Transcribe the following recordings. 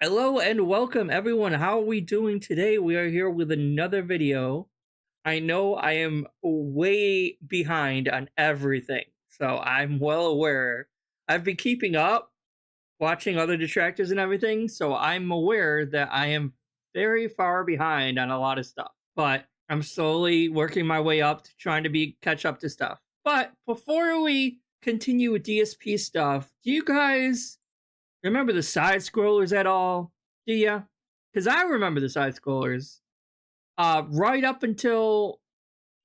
Hello and welcome everyone. How are we doing today? We are here with another video. I know I am way behind on everything, so I'm well aware. I've been keeping up, watching other detractors and everything, so I'm aware that I am very far behind on a lot of stuff. But I'm slowly working my way up to trying to be catch up to stuff. But before we continue with DSP stuff, do you guys remember the side scrollers at all? Do ya? Because I remember the side scrollers. Right up until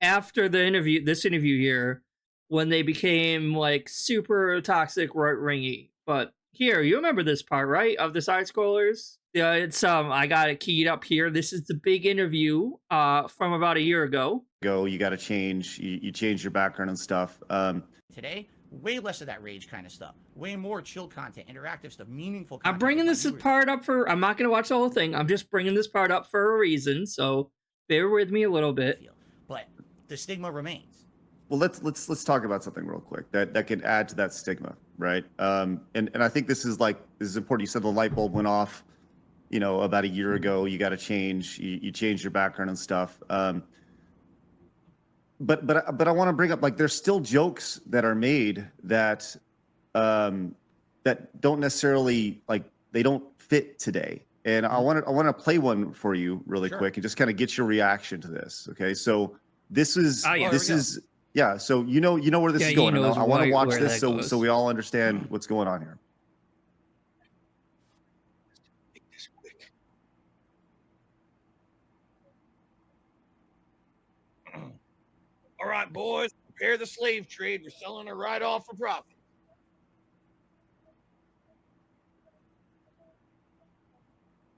after this interview here, when they became like super toxic, right ringy. But here, you remember this part, right? Of the side scrollers. Yeah, it's I got it keyed up here. This is the big interview from about a year ago. You got to change. You change your background and stuff. Today, way less of that rage kind of stuff. Way more chill content, interactive stuff, meaningful content. I'm bringing this part up for. I'm not going to watch the whole thing. I'm just bringing this part up for a reason. So bear with me a little bit. But the stigma remains. Well, let's talk about something real quick that can add to that stigma, right? And I think this is important. You said the light bulb went off, about a year ago. You got to change. You change your background and stuff. But I want to bring up, like, there's still jokes that are made that that don't necessarily, like, they don't fit today. And I want to play one for you really quick and just kind of get your reaction to this. Okay, so this is So you know where this is going. I want to watch this so we all understand what's going on here. All right, boys, prepare the slave trade. We're selling her right off for profit.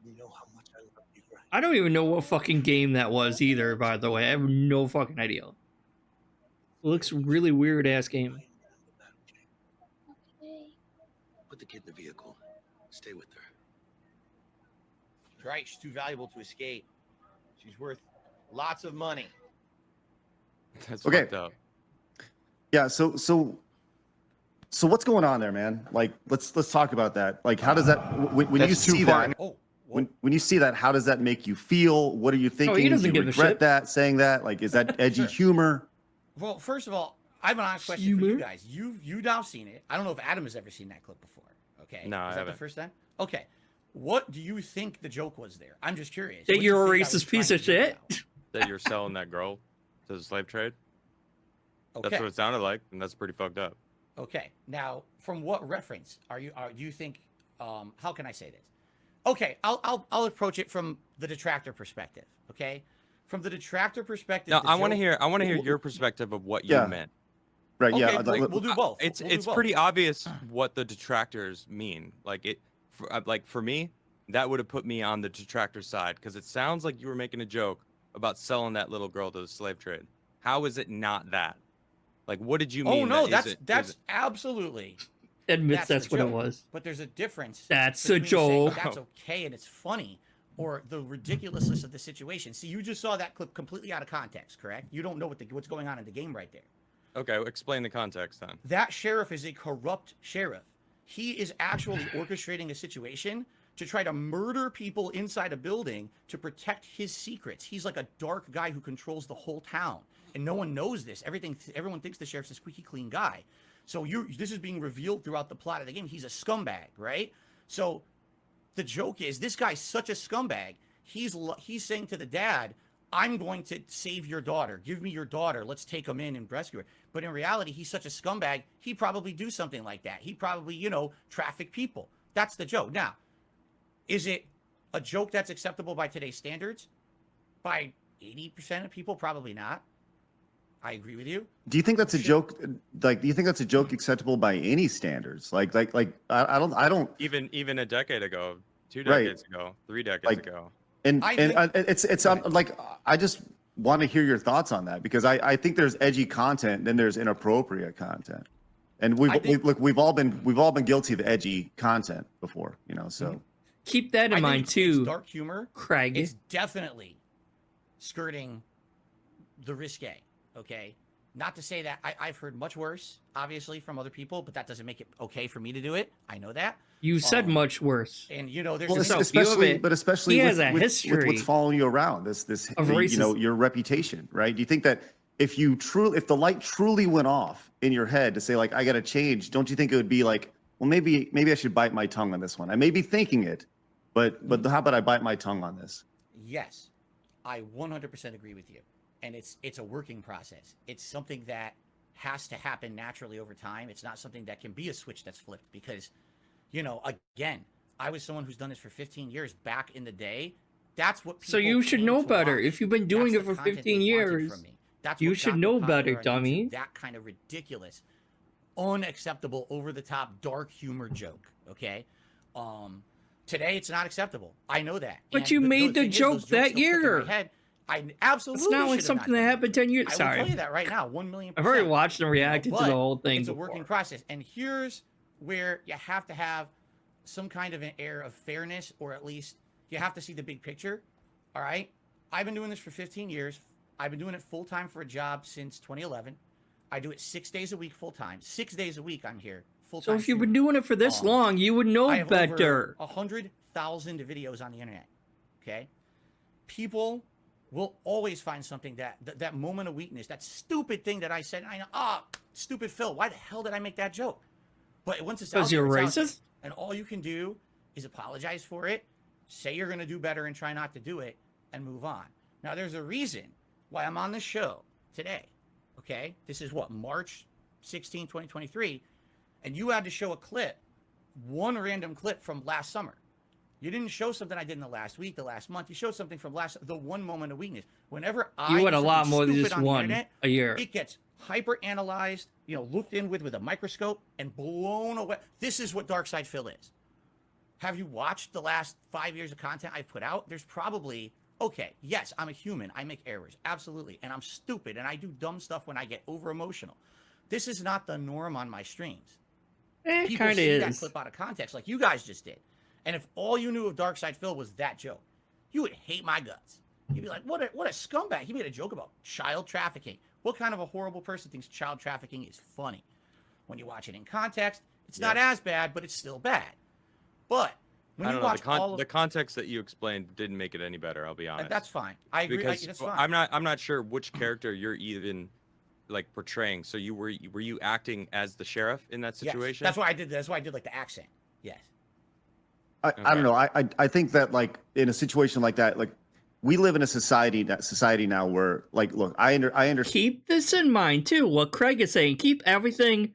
You know how much I love you, right? I don't even know what fucking game that was either, by the way. I have no fucking idea. It looks really weird ass game. Okay. Put the kid in the vehicle. Stay with her. That's right. She's too valuable to escape. She's worth lots of money. That's okay. Fucked up. Yeah. So what's going on there, man? Like, let's talk about that. Like, how does that when you see that? When you see that, how does that make you feel? What are you thinking? He doesn't Do you give a shit. regret that, saying that? Like, is that edgy humor? Well, first of all, I have an honest question for you guys. You've now seen it. I don't know if Adam has ever seen that clip before. Okay. No, I Is that haven't. the first time? Okay. What do you think the joke was there? I'm just curious. That you're a racist piece of shit? That you're selling that girl to the slave trade? Okay. That's what it sounded like, and that's pretty fucked up. Okay. Now, from what reference do you think? How can I say this? Okay, I'll approach it from the detractor perspective. Okay, from the detractor perspective. No, I want to hear your perspective of what you meant. Right. Okay, Yeah. we'll do both. It's pretty obvious what the detractors mean. Like for me, that would have put me on the detractor side because it sounds like you were making a joke about selling that little girl to the slave trade. How is it not that? Like, what did you mean? Oh no, that's absolutely. Admits that's what it was. But there's a difference. That's a joke. That's okay and it's funny, or the ridiculousness of the situation. See, you just saw that clip completely out of context, correct? You don't know what's going on in the game right there. Okay, explain the context then. That sheriff is a corrupt sheriff. He is actually orchestrating a situation to try to murder people inside a building to protect his secrets. He's like a dark guy who controls the whole town, and no one knows this. Everyone thinks the sheriff's a squeaky clean guy. So this is being revealed throughout the plot of the game. He's a scumbag, right? So the joke is this guy's such a scumbag. He's saying to the dad, I'm going to save your daughter. Give me your daughter. Let's take him in and rescue her. But in reality, he's such a scumbag, he'd probably do something like that. He'd probably, traffic people. That's the joke. Now, is it a joke that's acceptable by today's standards? By 80% of people, probably not. I agree with you. Do you think that's a joke? Like, do you think that's a joke acceptable by any standards? I don't. Even a decade ago, 2 decades ago, 3 decades ago. And I just want to hear your thoughts on that because I think there's edgy content, then there's inappropriate content, and we've all been guilty of edgy content before, So keep that in mind too. Dark humor, Craig. It's definitely skirting the risque. Okay, Not to say that I've heard much worse, obviously, from other people, but that doesn't make it okay for me to do it. I know that. You said much worse. And you know, there's Well, a thing- especially, but especially he has with, a with history what's following you around, this of you know, racist. your reputation, right? Do you think that if the light truly went off in your head to say like, I got to change, don't you think it would be like, well, maybe I should bite my tongue on this one. I may be thinking it, but how about I bite my tongue on this? Yes, I 100% agree with you. And it's a working process. It's something that has to happen naturally over time. It's not something that can be a switch that's flipped because, you know, again, I was someone who's done this for 15 years back in the day. That's what people So you should came know to better. watch. If you've been doing That's it the for content 15 they wanted years, from me. That's you what should got know me popular better, on dummy. YouTube. That kind of ridiculous, unacceptable, over-the-top, dark humor joke, okay? Today, it's not acceptable. I know that. But And you made the thing is, joke those jokes that don't click in my year. head. I absolutely It's not like should have something that done happened 10 years. I will Sorry. tell you that right now, 1,000,000%. I've already watched and you know, reacted to the but whole thing It's a before. working process. And here's where you have to have some kind of an air of fairness, or at least you have to see the big picture. All right? I've been doing this for 15 years. I've been doing it full-time for a job since 2011. I do it 6 days a week full-time. 6 days a week I'm here full-time. So if you've been doing it for this long, you would know I have better. over 100,000 videos on the internet. Okay? People will always find something that moment of weakness, that stupid thing that I said. I know, stupid Phil. Why the hell did I make that joke? But once it's out Because there, you're it's out there. racist? And all you can do is apologize for it, say you're going to do better and try not to do it, and move on. Now, there's a reason why I'm on this show today. Okay? This is what, March 16, 2023. And you had to show a clip, one random clip from last summer. You didn't show something I did in the last week, the last month. You showed something from the one moment of weakness. Whenever I You had a do lot something more than stupid just on the one internet, a year. it gets hyper analyzed, you know, looked in with a microscope and blown away. This is what Dark Side Phil is. Have you watched the last 5 years of content I've put out? There's probably, okay, yes, I'm a human. I make errors, absolutely. And I'm stupid and I do dumb stuff when I get over emotional. This is not the norm on my streams. People Kind of see that is. clip out of context like you guys just did. And if all you knew of Dark Side Phil was that joke, you would hate my guts. You'd be like, what a scumbag. He made a joke about child trafficking. What kind of a horrible person thinks child trafficking is funny? When you watch it in context, it's not as bad, but it's still bad. But when I you don't know. watch all of The context that you explained didn't make it any better. I'll be honest. that's fine. I agree. Because That's fine. I'm not sure which character you're even like portraying. So were you acting as the sheriff in that Yes, situation? that's why I did. That's why I did like the accent. Yes. I don't know. I think that like in a situation like that, like we live in a society now where like, look, I understand. Keep this in mind too. What Craig is saying. Keep everything.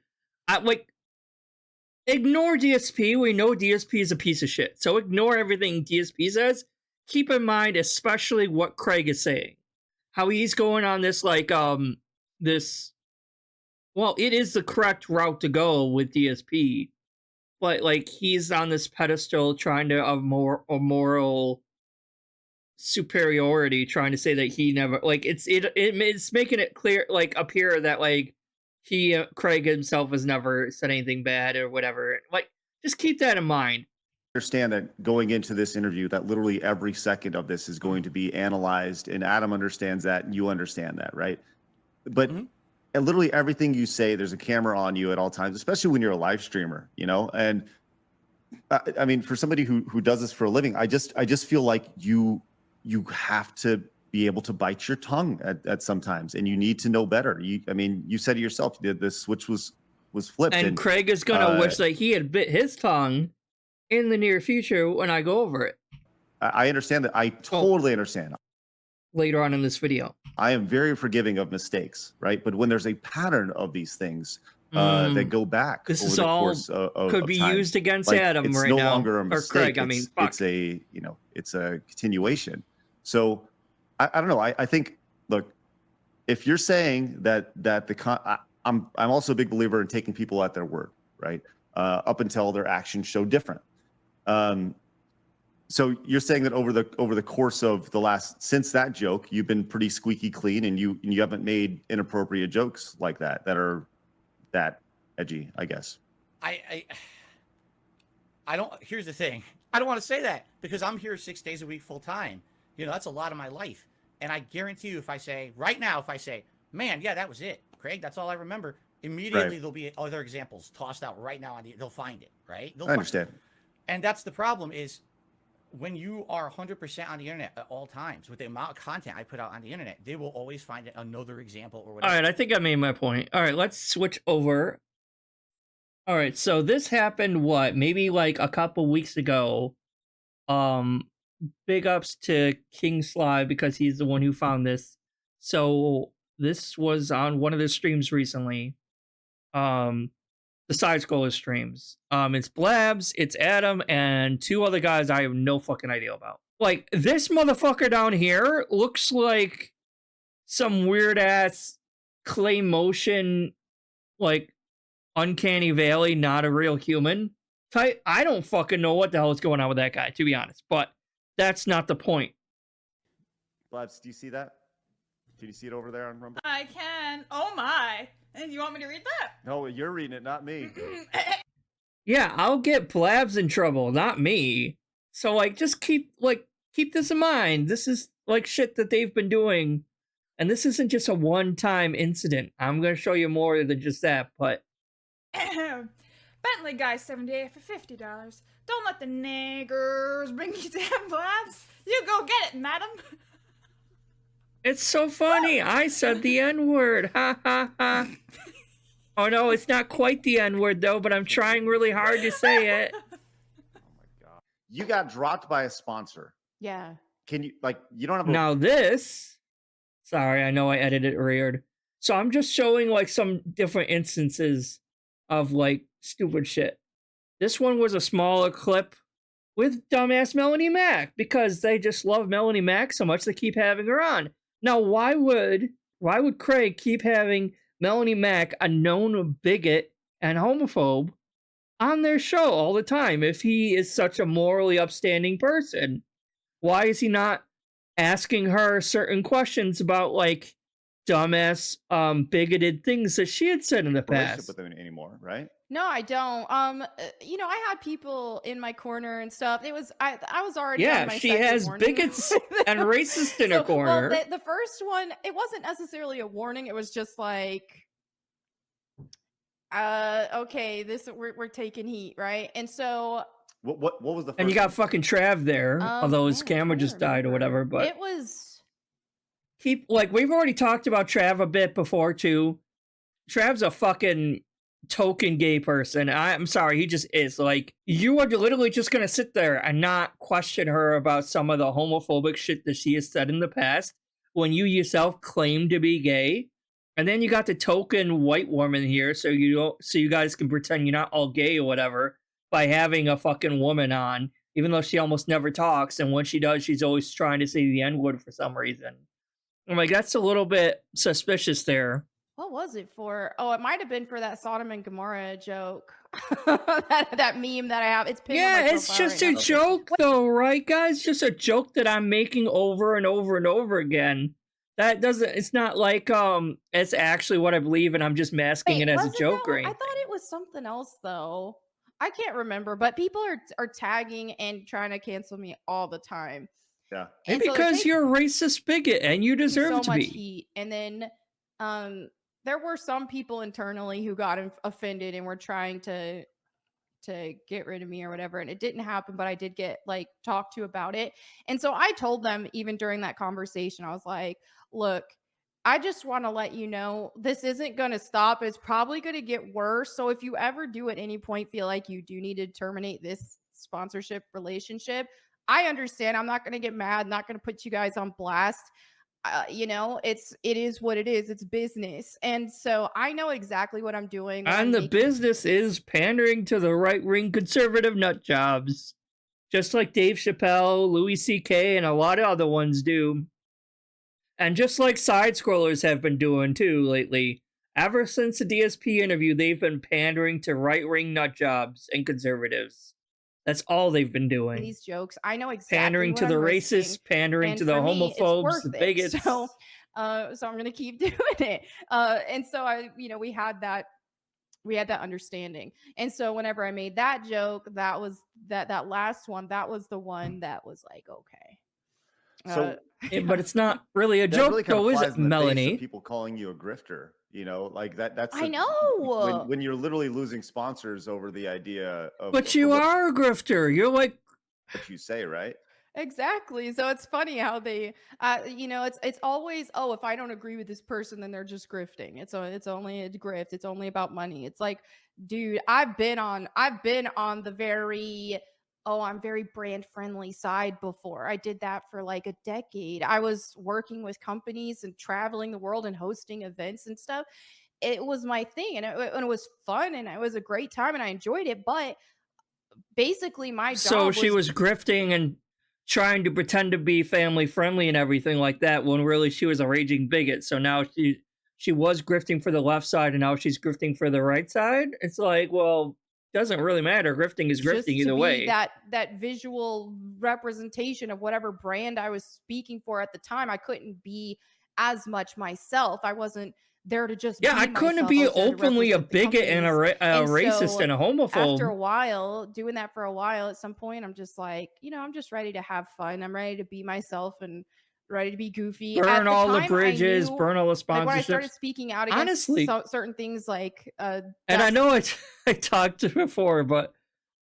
Ignore DSP. We know DSP is a piece of shit. So ignore everything DSP says. Keep in mind, especially what Craig is saying. How he's going on this this. Well, it is the correct route to go with DSP. But like he's on this pedestal trying to a moral superiority, trying to say that he never like it's making it clear like appear that like he Craig himself has never said anything bad or whatever. Like just keep that in mind. Understand that going into this interview, that literally every second of this is going to be analyzed, and Adam understands that, and you understand that, right? But and literally everything you say, there's a camera on you at all times, especially when you're a live streamer, you know. And I mean, for somebody who does this for a living, I just feel like you have to be able to bite your tongue at sometimes, and you need to know better. I mean, you said it yourself, the switch was flipped, And Craig is gonna wish that he had bit his tongue in the near future when I go over it. I understand that. I totally understand. Later on in this video, I am very forgiving of mistakes, right? But when there's a pattern of these things that go back this over is the all course of could be time, used against like, Adam it's right no now, longer a or mistake. Craig. I mean, fuck. It's a it's a continuation. So I don't know. I think, look, if you're saying that I'm also a big believer in taking people at their word, right? Up until their actions show different. So you're saying that over the course of since that joke, you've been pretty squeaky clean, and you haven't made inappropriate jokes like that are that edgy, I guess. I don't. Here's the thing. I don't want to say that because I'm here 6 days a week full time. You know, that's a lot of my life. And I guarantee you, if I say right now, man, yeah, that was it. Craig. That's all I remember. Immediately there'll be other examples tossed out right now. They'll find it, right? I understand. And that's the problem is when you are 100% on the internet at all times, with the amount of content I put out on the internet, they will always find another example or whatever. All right, I think I made my point. All right, let's switch over. All right, so this happened maybe like a couple weeks ago. Big ups to King Sly because he's the one who found this. So this was on one of the streams recently. The side scroller streams. It's Blabs, it's Adam, and two other guys I have no fucking idea about. Like, this motherfucker down here looks like some weird ass clay motion, like Uncanny Valley, not a real human type. I don't fucking know what the hell is going on with that guy, to be honest. But that's not the point. Blabs, do you see that? Can you see it over there on Rumble? I can. Oh my. And you want me to read that? No, you're reading it, not me. Yeah, I'll get Blabs in trouble, not me. So like, just keep this in mind. This is like shit that they've been doing, and this isn't just a one-time incident. I'm gonna show you more than just that, but. Bentley guy 78 for $50. Don't let the niggers bring you down, Blabs. You go get it, madam. It's so funny. I said the N-word. Ha ha ha. Oh no, it's not quite the N-word though, but I'm trying really hard to say it. Oh my god. You got dropped by a sponsor. Yeah. Can you you don't have a Now this, sorry, I know I edited it weird. So I'm just showing like some different instances of like stupid shit. This one was a smaller clip with dumbass Melanie Mac because they just love Melanie Mac so much they keep having her on. Now, why would Craig keep having Melanie Mac, a known bigot and homophobe, on their show all the time if he is such a morally upstanding person? Why is he not asking her certain questions about like dumbass bigoted things that she had said in the relationship past? with them anymore, right? No, I don't. You know, I had people in my corner and stuff. I was already on my she second has warning. bigots and racists in her Well, corner. the first one, it wasn't necessarily a warning. It was just like, okay, we're taking heat, right? And so What was the first And you got one? fucking Trav there, although his man, I'm camera trying to just died or remember. whatever. But It was we've already talked about Trav a bit before too. Trav's a fucking token gay person. I'm sorry, he just is. Like, you are literally just gonna sit there and not question her about some of the homophobic shit that she has said in the past when you yourself claim to be gay. And then you got the token white woman here, so you guys can pretend you're not all gay or whatever by having a fucking woman on, even though she almost never talks, and when she does, she's always trying to say the N-word for some reason. I'm like, that's a little bit suspicious there. what was it for? Oh, it might have been for that Sodom and Gomorrah joke. that meme that I have. It's pinned on my Yeah, it's profile just right a now. joke though, right, guys? Just a joke that I'm making over and over and over again. That doesn't, it's not like it's actually what I believe and I'm just masking Wait, it as a wasn't joke that or one? I anything. thought it was something else though. I can't remember, but people are tagging and trying to cancel me all the time. Yeah. And Maybe so they're because taking you're a racist bigot and you deserve so to much be. heat. And then there were some people internally who got offended and were trying to get rid of me or whatever, and it didn't happen, but I did get like talked to about it. And so I told them, even during that conversation, I was like, look, I just want to let you know this isn't going to stop. It's probably going to get worse. So if you ever do at any point feel like you do need to terminate this sponsorship relationship, I understand. I'm not going to get mad, not going to put you guys on blast. You know, it is what it is. It's business. And so I know exactly what I'm doing. And the business is pandering to the right-wing conservative nut jobs. Just like Dave Chappelle, Louis C.K., and a lot of other ones do. And just like side-scrollers have been doing too lately. Ever since the DSP interview, they've been pandering to right-wing nut jobs and conservatives. That's all they've been doing. These jokes. I know exactly pandering what to the I'm racists, risking. pandering And to the for me, it's homophobes, worth the it. bigots. So I'm gonna keep doing it. And so we had that understanding. And so whenever I made that joke, that was that last one, that was the one that was like, okay. So But it's not really a that joke, really kind of though, is flies it, in the face Melanie? of people calling you a grifter. You know, like that's I the, know. when you're literally losing sponsors over the idea of But for you are a grifter. You're like, what you say, right? Exactly. So it's funny how they, it's always, oh, if I don't agree with this person, then they're just grifting. It's only a grift. It's only about money. It's like, dude, I've been on the very, oh, I'm very brand friendly side before. I did that for like a decade. I was working with companies and traveling the world and hosting events and stuff. It was my thing, and it was fun, and it was a great time, and I enjoyed it. But basically, my so job she was was grifting and trying to pretend to be family friendly and everything like that when really she was a raging bigot. So now she was grifting for the left side and now she's grifting for the right side. It's like, well, doesn't really matter. Grifting is grifting just to either be way. that visual representation of whatever brand I was speaking for at the time. I couldn't be as much myself. I wasn't there to just Yeah, be I couldn't myself. I be was there to openly a represent the bigot and companies. a And racist so and a after homophobe. a while, doing that for a while, at some point, I'm just like, I'm just ready to have fun. I'm ready to be myself and ready to be goofy. At Burn the all the time, I bridges, knew, burn all the like when I started sponsorships. speaking out against Honestly, certain things, like and I that's know I talked to before, but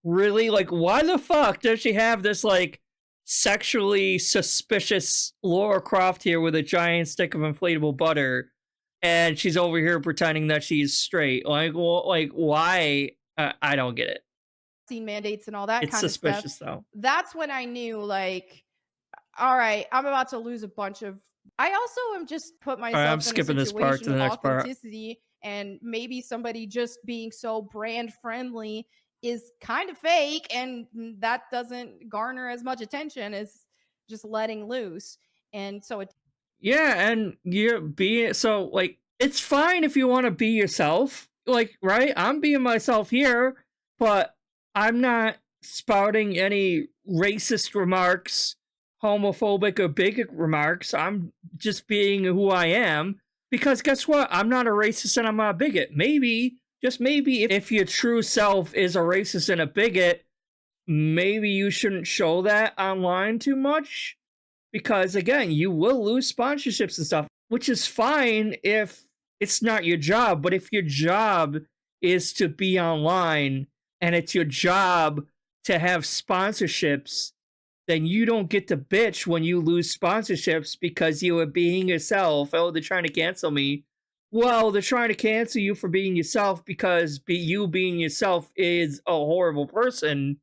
really, like, why the fuck does she have this, like, sexually suspicious Laura Croft here with a giant stick of inflatable butter, and she's over here pretending that she's straight? Like, well, like, why? I don't get it. vaccine mandates and all that It's kind of stuff. suspicious, though. That's when I knew, like, all right, I'm about to lose a bunch of. I also am just put All right, I'm myself in a skipping this part to situation the of next part. authenticity, and maybe somebody just being so brand friendly is kind of fake, and that doesn't garner as much attention as just letting loose. And so it Yeah, and you're being so like it's fine if you want to be yourself. Like, right? I'm being myself here, but I'm not spouting any racist remarks, homophobic or bigot remarks. I'm just being who I am because guess what? I'm not a racist and I'm not a bigot. Maybe, just maybe if your true self is a racist and a bigot, maybe you shouldn't show that online too much because again you will lose sponsorships and stuff, which is fine if it's not your job. But if your job is to be online and it's your job to have sponsorships, then you don't get to bitch when you lose sponsorships because you are being yourself. Oh, they're trying to cancel me. Well, they're trying to cancel you for being yourself because you being yourself is a horrible person.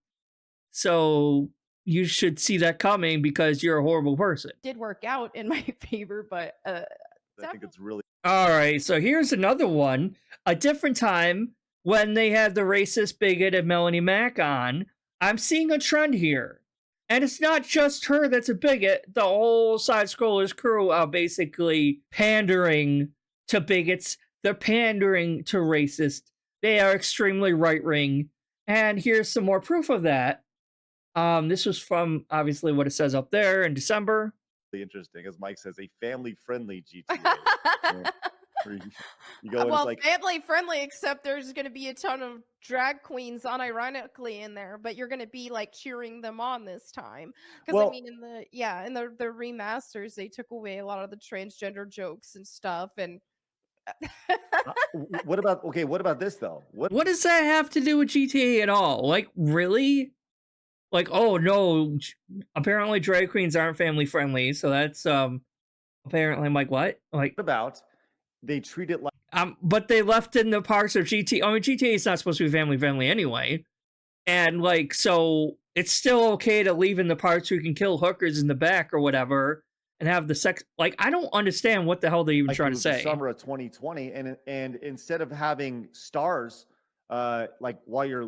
So you should see that coming because you're a horrible person. did work out in my favor, but I think it's really All right, so here's another one. A different time when they had the racist bigot and Melanie Mack on, I'm seeing a trend here. And it's not just her that's a bigot. The whole Side Scrollers crew are basically pandering to bigots. They're pandering to racists. They are extremely right wing. And here's some more proof of that. This was from obviously what it says up there in December. interesting, as Mike says, a family-friendly GTA. Where you go and well, it's like, family friendly, except there's going to be a ton of drag queens unironically in there, but you're going to be like cheering them on this time because I well, mean, in the remasters, they took away a lot of the transgender jokes and stuff, and what about this though? What does that have to do with GTA at all? Like, really? Like, oh no, apparently drag queens aren't family friendly, so that's apparently I'm like, what? Like, about they treat it like but they left in the parts of GTA. I mean, GTA is not supposed to be family friendly anyway, and like, so it's still okay to leave in the parts where you can kill hookers in the back or whatever and have the sex. Like, I don't understand what the hell they're even like it trying to was the say. summer of 2020, and instead of having stars like while you're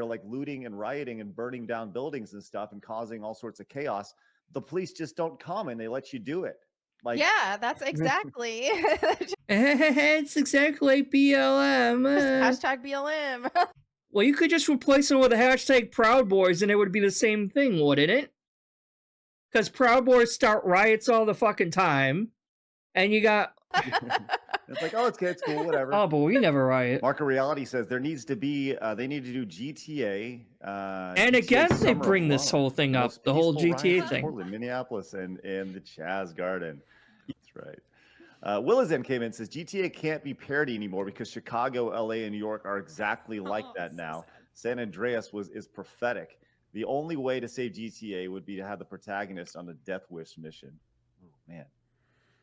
like looting and rioting and burning down buildings and stuff and causing all sorts of chaos, the police just don't come and they let you do it. Like, yeah, that's exactly It's exactly BLM. hashtag BLM. Well, you could just replace it with a hashtag Proud Boys and it would be the same thing, wouldn't it? Because Proud Boys start riots all the fucking time. And you got It's like, oh, it's cool, whatever. oh, but we never riot. Market Reality says there needs to be, they need to do GTA. And GTA again, they Summer of bring this Love, whole thing the up, most the whole peaceful GTA riots in thing. Portland, Minneapolis, and the Chaz Garden. That's right. Willizen came in and says GTA can't be parody anymore because Chicago, LA, and New York are exactly like that so now. sad. San Andreas is prophetic. The only way to save GTA would be to have the protagonist on a death wish mission. Oh man,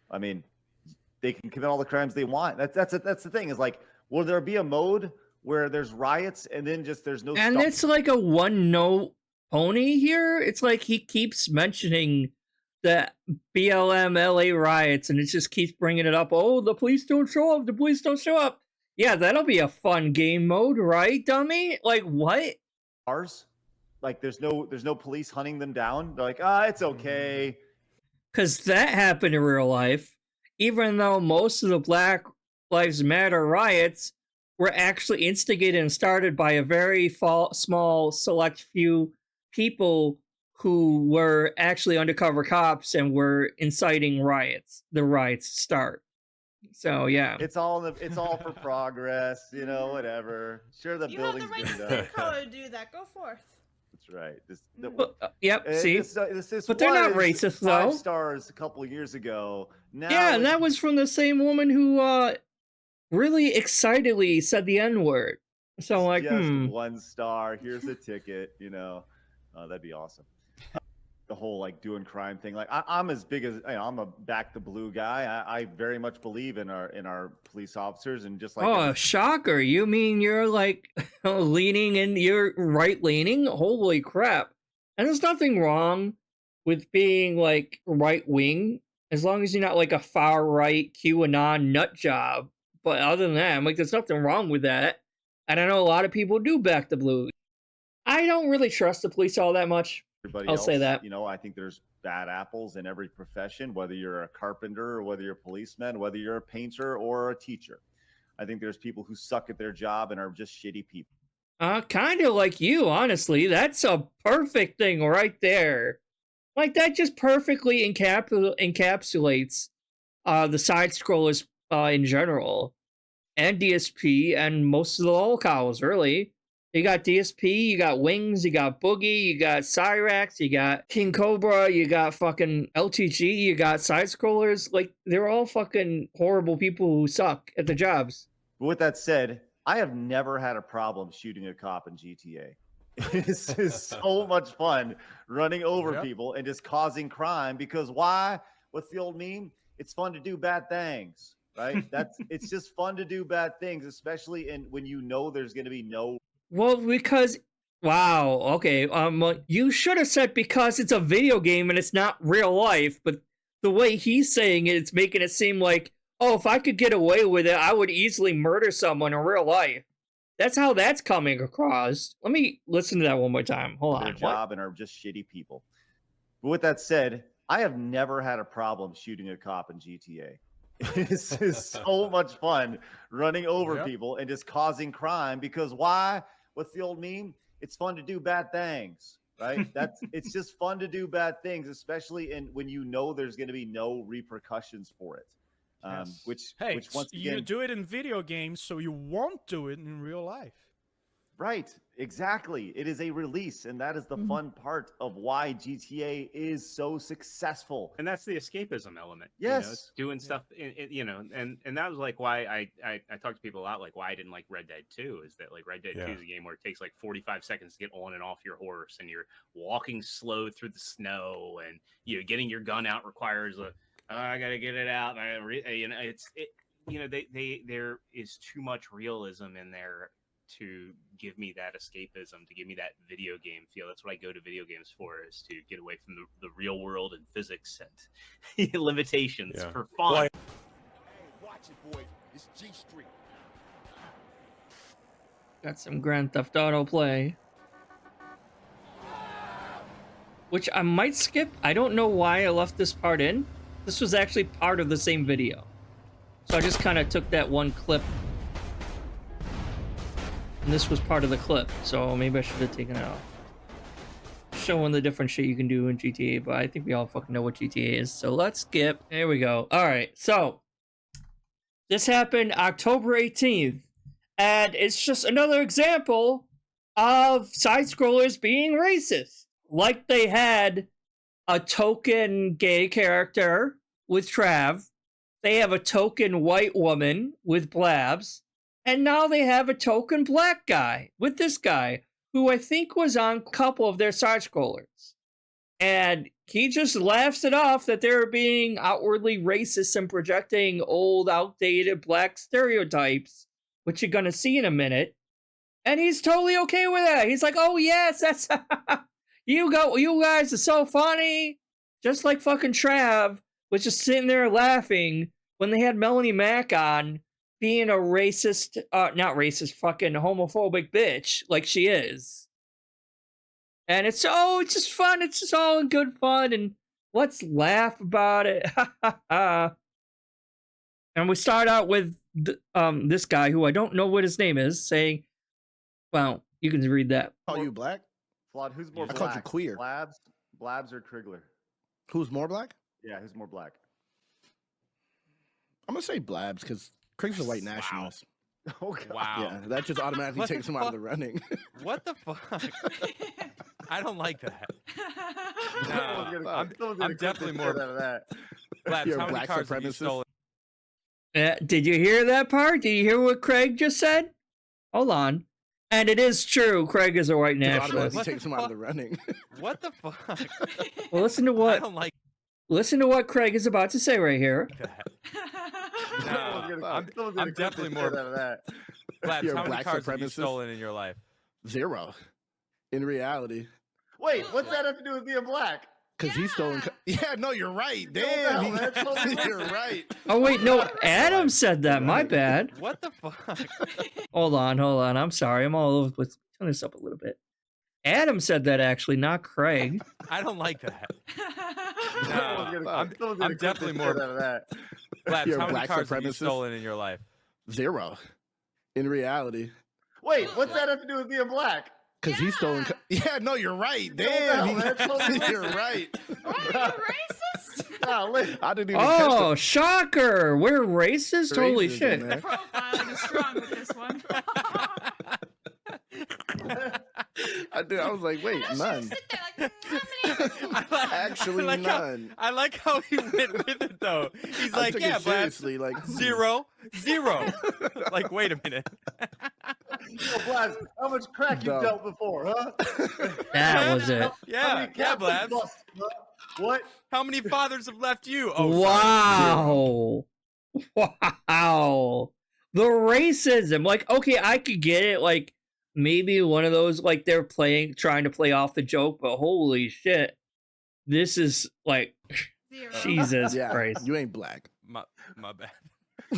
I mean, they can commit all the crimes they want. That's the thing. Is like, will there be a mode where there's riots and then just there's no? And it's like a one note pony here. It's like he keeps mentioning the BLM LA riots, and it just keeps bringing it up. Oh, the police don't show up. The police don't show up. Yeah, that'll be a fun game mode, right, dummy? Like what? Cars, like there's no police hunting them down. They're like, it's okay. Because that happened in real life. Even though most of the Black Lives Matter riots were actually instigated and started by a very small, select few people who were actually undercover cops and were inciting riots. The riots start. So yeah, It's all for progress, whatever. Sure, the You have the building's right been skin done. color to do that. Go forth. That's right. yep. See, This but they're not was racist 5 though. stars a couple of years ago. Now Yeah, and that was from the same woman who really excitedly said the N-word. So like, just 1 star. Here's a ticket. That'd be awesome. The whole like doing crime thing. Like I'm as big as I'm a back the blue guy. I very much believe in our police officers and just like oh, shocker. You mean you're like leaning and you're right leaning? Holy crap. And there's nothing wrong with being like right wing as long as you're not like a far right QAnon nut job. But other than that, I'm like, there's nothing wrong with that. And I know a lot of people do back the blue. I don't really trust the police all that much. everybody I'll else. say that. I think there's bad apples in every profession, whether you're a carpenter or whether you're a policeman, whether you're a painter or a teacher. I think there's people who suck at their job and are just shitty people. Kind of like you, honestly. That's a perfect thing right there. Like, that just perfectly encapsulates the side scrollers in general, and DSP, and most of the lolcows, really. You got DSP, you got Wings, you got Boogie, you got Cyrax, you got King Cobra, you got fucking LTG, you got side scrollers. Like, they're all fucking horrible people who suck at their jobs. But with that said, I have never had a problem shooting a cop in GTA. It's just so much fun running over people and just causing crime because why? What's the old meme? It's fun to do bad things, right? It's just fun to do bad things, especially when there's going to be no. Well, because wow, okay. You should have said because it's a video game and it's not real life. But the way he's saying it, it's making it seem like, oh, if I could get away with it, I would easily murder someone in real life. That's how that's coming across. Let me listen to that one more time. Hold on. Their job and are just shitty people. But with that said, I have never had a problem shooting a cop in GTA. It's just so much fun running over people and just causing crime because why? What's the old meme? It's fun to do bad things, right? It's just fun to do bad things, especially when there's going to be no repercussions for it. Which once again, you do it in video games, so you won't do it in real life. Right, exactly. It is a release, and that is the fun part of why GTA is so successful. And that's the escapism element. Yes, doing stuff, and that was like why I talk to people a lot, like why I didn't like Red Dead 2 is that like Red Dead 2 is a game where it takes like 45 seconds to get on and off your horse, and you're walking slow through the snow, and getting your gun out requires I gotta get it out. There is too much realism in there to give me that escapism, to give me that video game feel. That's what I go to video games for, is to get away from the real world and physics and limitations for fun. Hey, watch it, boys. It's G Street. Got some Grand Theft Auto play, which I might skip. I don't know why I left this part in. This was actually part of the same video. So I just kind of took that one clip. And this was part of the clip. So maybe I should have taken it off. showing the different shit you can do in GTA, but I think we all fucking know what GTA is. So let's skip. There we go. All right. So this happened October 18th, and it's just another example of side scrollers being racist. Like they had a token gay character with Trav, they have a token white woman with Blabs, and now they have a token black guy with this guy, who I think was on a couple of their side scrollers. And he just laughs it off that they're being outwardly racist and projecting old, outdated black stereotypes, which you're gonna see in a minute. And he's totally okay with that. He's like, oh yes, that's you guys are so funny. Just like fucking Trav was just sitting there laughing when they had Melanie Mac on being a racist, not racist, fucking homophobic bitch like she is. And it's just fun. It's just all in good fun, and let's laugh about it. And we start out with this guy who I don't know what his name is saying, well, you can read that. Call you black? Flawed, who's more I black? called you queer. Blabs or Krigler? Who's more black? Yeah, who's more black? I'm gonna say Blabs because Craig's a white nationalist. Oh, God. Wow. Yeah, that just automatically What takes the him out of fuck? the running. What the fuck? I don't like that. Someone's gonna- I'm someone's gonna clip definitely the more. shit out of that. Blabs, You're a how many black cars have you supremacist? stolen? Did you hear that part? Did you hear what Craig just said? Hold on. And it is true. Craig is a white Just nationalist. automatically What the takes him out of fuck? the running. What the fuck? Well, listen to I what don't like Craig is about to say right here. that. Someone's gonna I'm clip definitely the more. shit out of that. Blabs, You're a how many black cars have you supremacist? stolen in your life? 0. In reality, Wait, what's that have to do with being black? because he's stolen. Yeah, no, you're right. No, Damn, no, that's totally you're racist. right. Oh wait, no, Adam said that. My Right. bad. What the fuck? Hold on. I'm sorry. I'm all over the place. Turn this up a little bit. Adam said that actually, not Craig. I don't like that. Someone's gonna I'm clip the definitely shit more. out of that. Blabs, You're a how many black cars have you supremacist? stolen in your life? 0. In reality, Wait, what's that have to do with being black? because he's stolen. Yeah, no, you're right. No, Damn, that's totally you're racist. right. What are you racist? Golly. I didn't even catch Oh, shocker! We're racist. the Holy racism, shit! man. Profiling is strong with this one. I was like, wait, none. Sit there like, I like- Actually, I like how- none. I like how he went with it though. He's I like, took yeah, it Blabs, seriously. Like 0. Like, wait a minute. Yo, Blabs, how much crack you Dumb. dealt before, huh? That was it. How Yeah, many yeah, cats you Blabs. busted, huh? What? How many fathers have left you? Oh, sorry. Wow. Wow. The racism. Like, okay, I could get it. Like, maybe one of those, like, they're trying to play off the joke, but holy shit. This is, like, 0. Jesus yeah, Christ. you ain't black. My bad.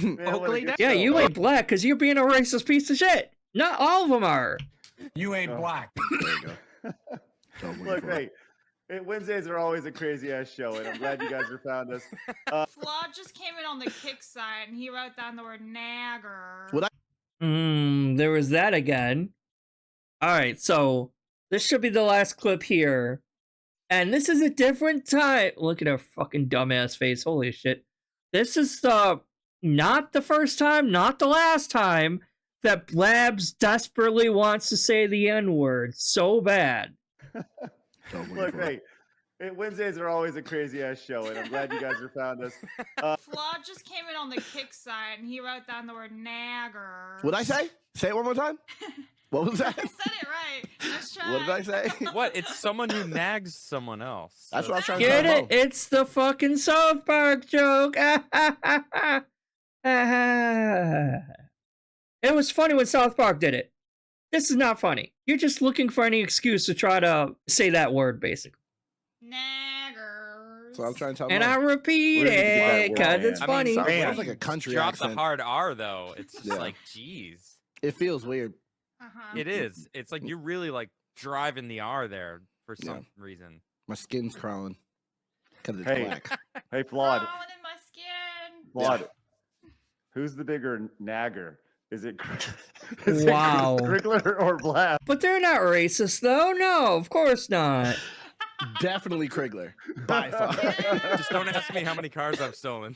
Man, what a Oakley good does. Yeah, show. you ain't black because you're being a racist piece of shit. Not all of them are. You ain't Oh. black. There you go. So I'm waiting Look, for it. hey, Wednesdays are always a crazy ass show, and I'm glad you guys have found us. Flawed just came in on the kick side and he wrote down the word nagger. What There was that again. Alright, so this should be the last clip here. And this is a different time. Look at her fucking dumbass face. Holy shit. This is not the first time, not the last time that Blabs desperately wants to say the N-word so bad. So I'm waiting Look, for it. hey, Wednesdays are always a crazy ass show, and I'm glad you guys have found us. Flawed just came in on the kick side and he wrote down the word nagger. What'd I say? Say it one more time. What was I that? said it right. Let's try. What did I say? What? It's someone who nags someone else. That's what I was trying to Get tell it? It's the fucking South Park joke. It was funny when South Park did it. This is not funny. You're just looking for any excuse to try to say that word, basically. Naggers. So I was trying to tell And I them. repeat Where did you get that it word, because man? it's I mean, funny. Sounds Damn. like a country Drop accent. the hard R though. It's just Yeah. like, geez. It feels weird. Uh-huh. It is. It's like you're really like driving the R there for Yeah. some reason. My skin's crawling because it's Hey. black. Hey, Flawed, Crawling in my skin. Flawed. Who's the bigger nagger? Is it Wow. Krigler or Blab? But they're not racist, though. No, of course not. Definitely Krigler. By far. Just don't ask me how many cars I've stolen.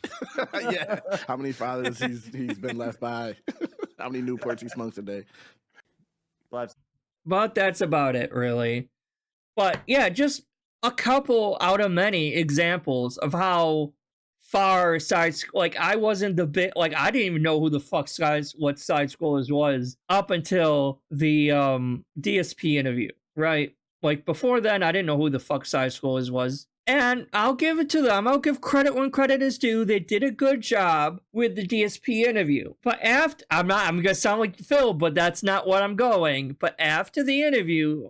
Yeah. How many fathers he's been left by. How many Newports he smokes a day. But that's about it, really. But yeah, just a couple out of many examples of how far like I wasn't the bit like I didn't even know who the fuck what side scrollers was up until the DSP interview, right? Like before then, I didn't know who the fuck side scrollers was. And I'll give it to them. I'll give credit when credit is due. They did a good job with the DSP interview. But after, I'm gonna sound like Phil, but that's not what I'm going. But after the interview,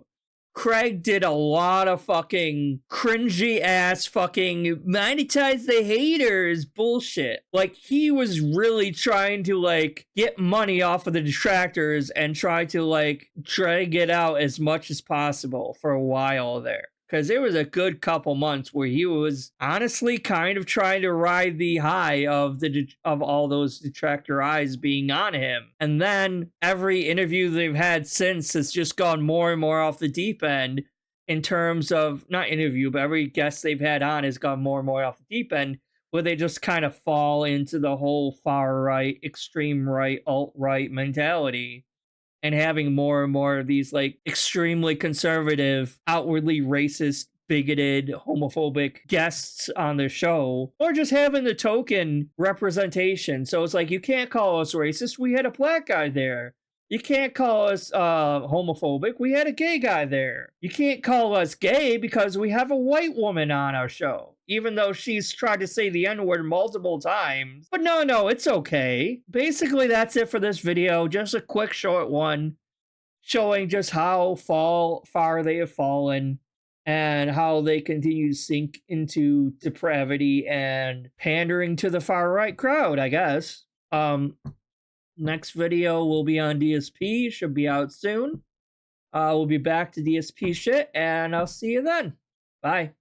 Craig did a lot of fucking cringy ass fucking monetize the haters bullshit. Like he was really trying to like get money off of the detractors and try to get out as much as possible for a while there. Because there was a good couple months where he was honestly kind of trying to ride the high of all those detractor eyes being on him. And then every interview they've had since has just gone more and more off the deep end in terms of, not interview, but every guest they've had on has gone more and more off the deep end, where they just kind of fall into the whole far right, extreme right, alt-right mentality. And having more and more of these like extremely conservative, outwardly racist, bigoted, homophobic guests on their show, or just having the token representation. So it's like, you can't call us racist. We had a black guy there. You can't call us homophobic. We had a gay guy there. You can't call us gay because we have a white woman on our show, even though she's tried to say the N-word multiple times. But no, it's okay. Basically, that's it for this video. Just a quick short one showing just how far they have fallen and how they continue to sink into depravity and pandering to the far right crowd, I guess. Next video will be on DSP. Should be out soon. We'll be back to DSP shit, and I'll see you then. Bye.